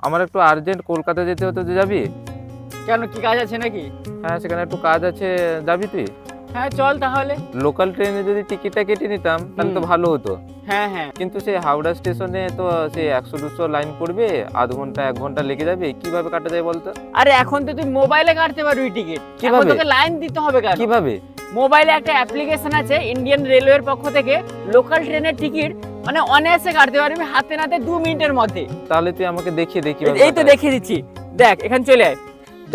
আমার একটু আর্জেন্ট কলকাতা যেতে হতো, তুই যাবি? কেন, কি কাজ আছে নাকি? হ্যাঁ, সেখানে একটু কাজ আছে, যাবি তুই? হ্যাঁ চল তাহলে। লোকাল ট্রেনে যদি টিকিটটা কেটে নিতাম তাহলে তো ভালো হতো। হ্যাঁ হ্যাঁ, কিন্তু সেই হাওড়া স্টেশনে তো সেই 100-200 লাইন পড়বে, আধ ঘন্টা 1 ঘন্টা লেগে যাবে, কিভাবে কাটা যায় বলতো? আরে এখন তো তুই মোবাইলে কাটতে পারবি টিকিট, এখন কিভাবে? তোকে লাইন দিতে হবে কেন? কিভাবে? মোবাইলে একটা অ্যাপ্লিকেশন আছে ইন্ডিয়ান রেলওয়ের পক্ষ থেকে, লোকাল ট্রেনের টিকিট মানে অনায়াসে কাটতে পারবি হাতে নাতে 2 মিনিটের মধ্যে। তাহলে তুই আমাকে দেখিয়ে দে কিভাবে এই তো কাটা হয়। দেখিয়ে দিচ্ছি, দেখ এখানে চলে আয়।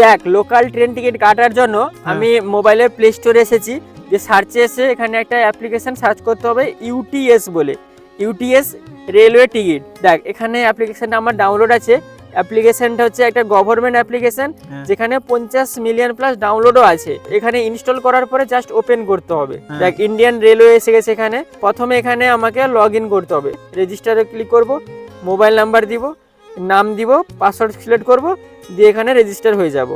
দেখ, লোকাল ট্রেন টিকিট কাটার জন্য আমি মোবাইলে প্লে স্টোরে এসেছি, যে সার্চে এসে এখানে একটা অ্যাপ্লিকেশন সার্চ করতে হবে ইউটিএস বলে, ইউটিএস রেলওয়ে টিকিট। দেখ এখানে অ্যাপ্লিকেশনটা আমার ডাউনলোড আছে। অ্যাপ্লিকেশনটা হচ্ছে একটা গভর্নমেন্ট অ্যাপ্লিকেশন, যেখানে 50 মিলিয়ন প্লাস ডাউনলোডও আছে। এখানে ইনস্টল করার পরে জাস্ট ওপেন করতে হবে। দেখ ইন্ডিয়ান রেলওয়ে এসে গেছে এখানে। প্রথমে এখানে আমাকে লগ ইন করতে হবে, রেজিস্টারে ক্লিক করব, মোবাইল নাম্বার দিব, নাম দিব, পাসওয়ার্ড সিলেক্ট করব, দিয়ে এখানে রেজিস্টার হয়ে যাব।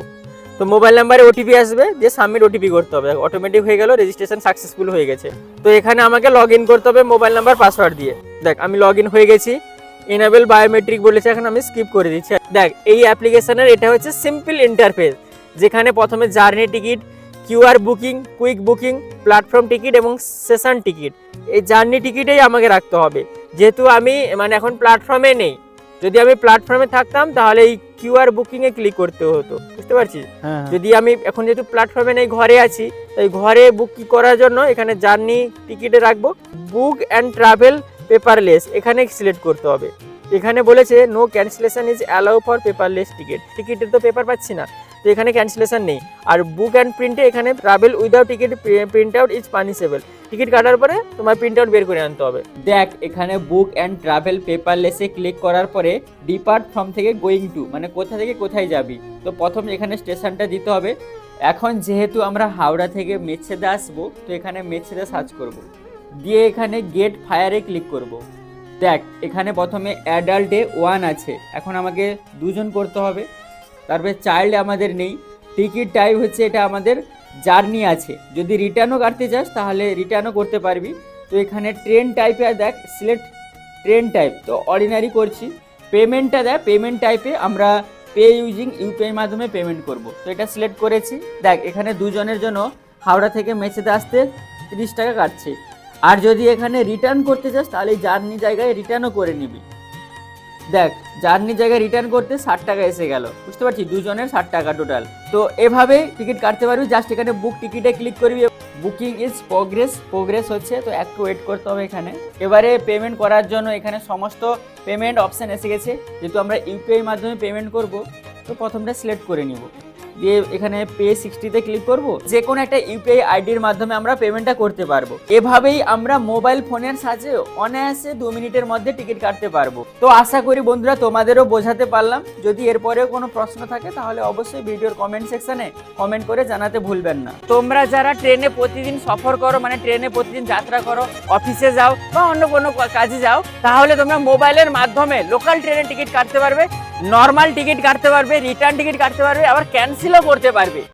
তো মোবাইল নাম্বারে ওটিপি আসবে, দিয়ে সাবমিট ওটিপি করতে হবে, অটোমেটিক হয়ে গেল, রেজিস্ট্রেশন সাকসেসফুল হয়ে গেছে। তো এখানে আমাকে লগ ইন করতে হবে মোবাইল নাম্বার পাসওয়ার্ড দিয়ে। দেখ আমি লগ ইন হয়ে গেছি, এনেবল বায়োমেট্রিক বলেছে, এখন আমি স্কিপ করে দিচ্ছি। দেখ এই অ্যাপ্লিকেশনের এটা হচ্ছে সিম্পল ইন্টারফেস, যেখানে প্রথমে journey ticket, QR booking, quick booking, platform ticket এবং সেশন টিকিট। এই জার্নি টিকিটেই আমাকে রাখতে হবে, যেহেতু আমি মানে এখন প্ল্যাটফর্মে নেই। যদি আমি প্ল্যাটফর্মে থাকতাম তাহলে এই কিউআর বুকিং এ ক্লিক করতে হতো, বুঝতে পারছিস? যদি আমি এখন যেহেতু প্ল্যাটফর্মে নেই, ঘরে আছি, তাই ঘরে বুকিং করার জন্য এখানে জার্নি টিকিটে রাখবো বুক অ্যান্ড ট্রাভেল পেপারলেস, এখানে সিলেক্ট করতে হবে। এখানে বলেছে no cancellation is allow for paperless ticket, টিকিটের তো পেপার পাচ্ছি না, তো এখানে ক্যান্সেলেশন নেই। আর বুক অ্যান্ড প্রিন্টে এখানে travel without ticket print out is punishable, ticket কাটার পরে তোমার প্রিন্ট আউট বের করে আনতে হবে। দেখ এখানে বুক অ্যান্ড ট্রাভেল পেপারলেসে ক্লিক করার পরে ডিপার্ট ফ্রম থেকে গোয়িং টু, মানে কোথা থেকে কোথায় যাবি। তো প্রথম এখানে স্টেশনটা দিতে হবে। এখন যেহেতু আমরা হাওড়া থেকে মেছেদা আসবো, তো এখানে মেছেদা সার্চ করব, দিয়ে এখানে গেট ফায়ারে ক্লিক করব। দেখ এখানে প্রথমে অ্যাডাল্টে 1 আছে, এখন আমাকে 2 জন করতে হবে। তারপরে চাইল্ড আমাদের নেই। টিকিট টাইপ হচ্ছে এটা আমাদের জার্নি আছে, যদি রিটার্নও কাটতে চাস তাহলে রিটার্নও করতে পারবি। তো এখানে ট্রেন টাইপে দেখ সিলেক্ট ট্রেন টাইপ, তো অর্ডিনারি করছি। পেমেন্টটা দেখ, পেমেন্ট টাইপে আমরা পে ইউজিং ইউপিআই মাধ্যমে পেমেন্ট করব, তো এটা সিলেক্ট করেছি। দেখ এখানে 2 জনের জন্য হাওড়া থেকে মেছেদা আসতে 30 টাকা কাটছে। আর যদি এখানে রিটার্ন করতে চাস তাহলে জার্নি জায়গায় রিটার্নও করে নিবি। দেখ জার্নি জায়গায় রিটার্ন করতে 60 টাকা এসে গেল, বুঝতে পারছি, 2 জনের 60 টাকা টোটাল। তো এভাবে টিকিট কাটতে পারবি। জাস্ট এখানে বুক টিকিটে ক্লিক করবি, বুকিং ইজ প্রোগ্রেস হচ্ছে, তো একটু ওয়েট করতে হবে এখানে। এবারে পেমেন্ট করার জন্য এখানে সমস্ত পেমেন্ট অপশান এসে গেছে, যেহেতু আমরা ইউপিআই মাধ্যমে পেমেন্ট করব, তো প্রথমটা সিলেক্ট করে নিব, দিয়ে এখানে পে 60তে ক্লিক করব। যে কোনো একটা ইউপিআই আইডির মাধ্যমে আমরা পেমেন্টটা করতে পারবো। এভাবেই আমরা মোবাইল ফোনের সাহায্যে অনায়াসে 2 মিনিটের মধ্যে টিকিট কাটতে পারবো। তো আশা করি বন্ধুরা তোমাদেরও বোঝাতে পারলাম। যদি এরপরেও কোনো প্রশ্ন থাকে তাহলে অবশ্যই ভিডিওর কমেন্ট সেকশনে কমেন্ট করে জানাতে ভুলবেন না। তোমরা যারা ট্রেনে প্রতিদিন সফর করো, মানে ট্রেনে প্রতিদিন যাত্রা করো, অফিসে যাও বা অন্য কোনো কাজে যাও, তাহলে তোমরা মোবাইলের মাধ্যমে লোকাল ট্রেনের টিকিট কাটতে পারবে, নর্মাল টিকিট কাটতে পারবে, রিটার্ন টিকিট কাটতে পারবে, আবার ক্যান্সেলও করতে পারবে।